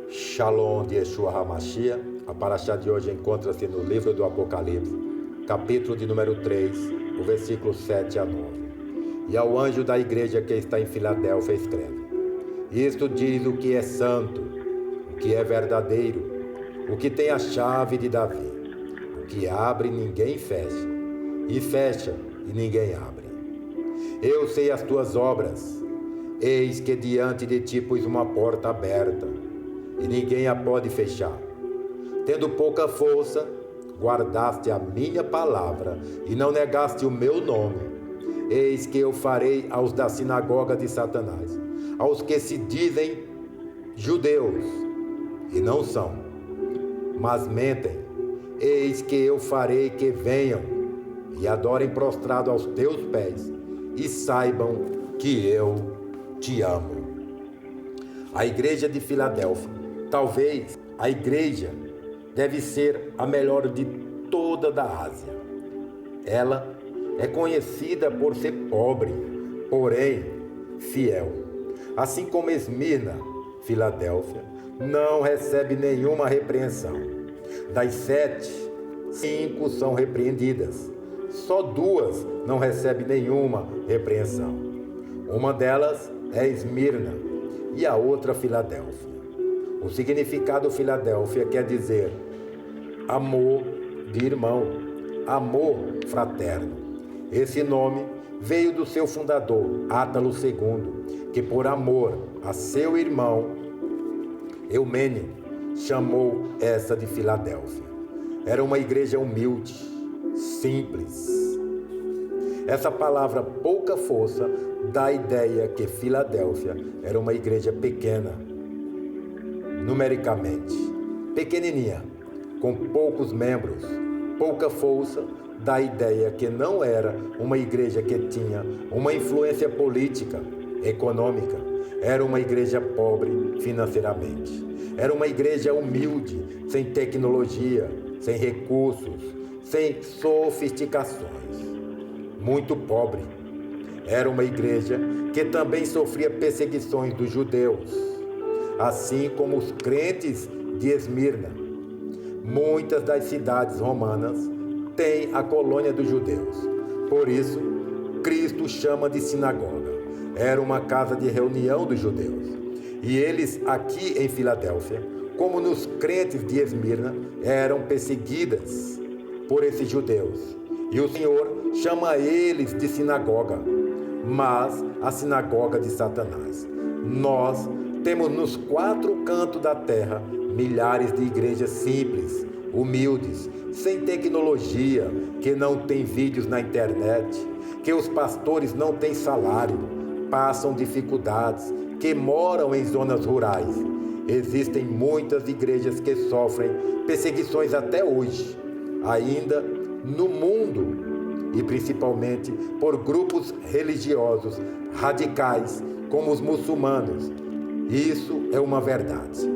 Shalom de Yeshua HaMashiach. A paraxá de hoje encontra-se no livro do Apocalipse, capítulo de número 3, o versículo 7 a 9. E ao anjo da igreja que está em Filadélfia escreve: Isto diz o que é santo, o que é verdadeiro, o que tem a chave de Davi, o que abre e ninguém fecha, e fecha e ninguém abre. Eu sei as tuas obras, eis que diante de ti pus uma porta aberta, e ninguém a pode fechar. Tendo pouca força, guardaste a minha palavra, e não negaste o meu nome. Eis que eu farei aos da sinagoga de Satanás, aos que se dizem judeus, e não são, mas mentem, eis que eu farei que venham, e adorem prostrado aos teus pés, e saibam que eu te amo. A igreja de Filadélfia, talvez a igreja deve ser a melhor de toda da Ásia. Ela é conhecida por ser pobre, porém fiel. Assim como Esmirna, Filadélfia não recebe nenhuma repreensão. Das 7, 5 são repreendidas. Só 2 não recebem nenhuma repreensão. Uma delas é Esmirna e a outra Filadélfia. O significado Filadélfia quer dizer amor de irmão, amor fraterno. Esse nome veio do seu fundador, Átalo II, que por amor a seu irmão Eumênio chamou essa de Filadélfia. Era uma igreja humilde, simples. Essa palavra pouca força dá a ideia que Filadélfia era uma igreja pequena, numericamente, pequenininha, com poucos membros. Pouca força dá a ideia que não era uma igreja que tinha uma influência política, econômica. Era uma igreja pobre financeiramente. Era uma igreja humilde, sem tecnologia, sem recursos, sem sofisticações. Muito pobre. Era uma igreja que também sofria perseguições dos judeus, assim como os crentes de Esmirna. Muitas das cidades romanas têm a colônia dos judeus. Por isso, Cristo chama de sinagoga. Era uma casa de reunião dos judeus. E eles aqui em Filadélfia, como nos crentes de Esmirna, eram perseguidas por esses judeus. E o Senhor chama eles de sinagoga, mas a sinagoga de Satanás. Nós temos nos 4 cantos da terra milhares de igrejas simples, humildes, sem tecnologia, que não têm vídeos na internet, que os pastores não têm salário, passam dificuldades, que moram em zonas rurais. Existem muitas igrejas que sofrem perseguições até hoje, ainda no mundo, e principalmente por grupos religiosos radicais, como os muçulmanos. Isso é uma verdade.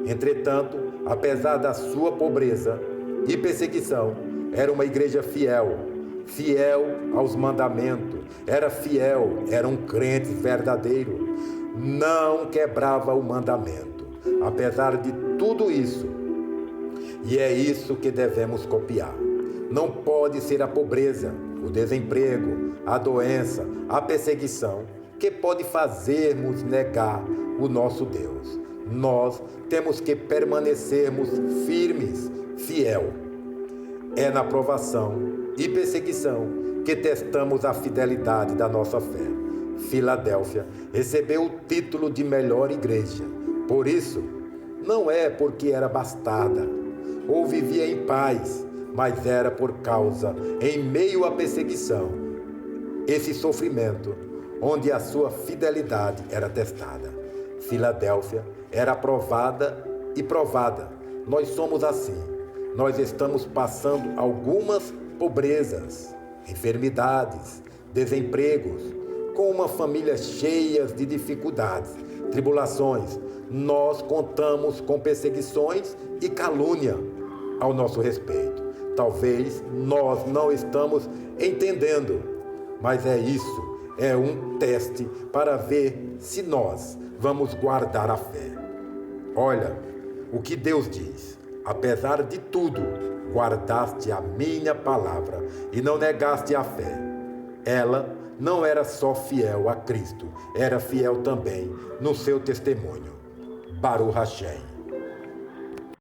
Entretanto, apesar da sua pobreza e perseguição, era uma igreja fiel, fiel aos mandamentos, era fiel, era um crente verdadeiro, não quebrava o mandamento, apesar de tudo isso. E é isso que devemos copiar. Não pode ser a pobreza, o desemprego, a doença, a perseguição que pode fazermos negar o nosso Deus. Nós temos que permanecermos firmes, fiel. É na provação e perseguição que testamos a fidelidade da nossa fé. Filadélfia recebeu o título de melhor igreja. Por isso, não é porque era bastarda ou vivia em paz, mas era por causa, em meio à perseguição, esse sofrimento, onde a sua fidelidade era testada. Filadélfia era aprovada e provada. Nós somos assim. Nós estamos passando algumas pobrezas, enfermidades, desempregos, com uma família cheia de dificuldades, tribulações. Nós contamos com perseguições e calúnia ao nosso respeito. Talvez nós não estamos entendendo, mas é um teste para ver se nós vamos guardar a fé. Olha o que Deus diz. Apesar de tudo, guardaste a minha palavra e não negaste a fé. Ela não era só fiel a Cristo, era fiel também no seu testemunho. Baruch Hashem.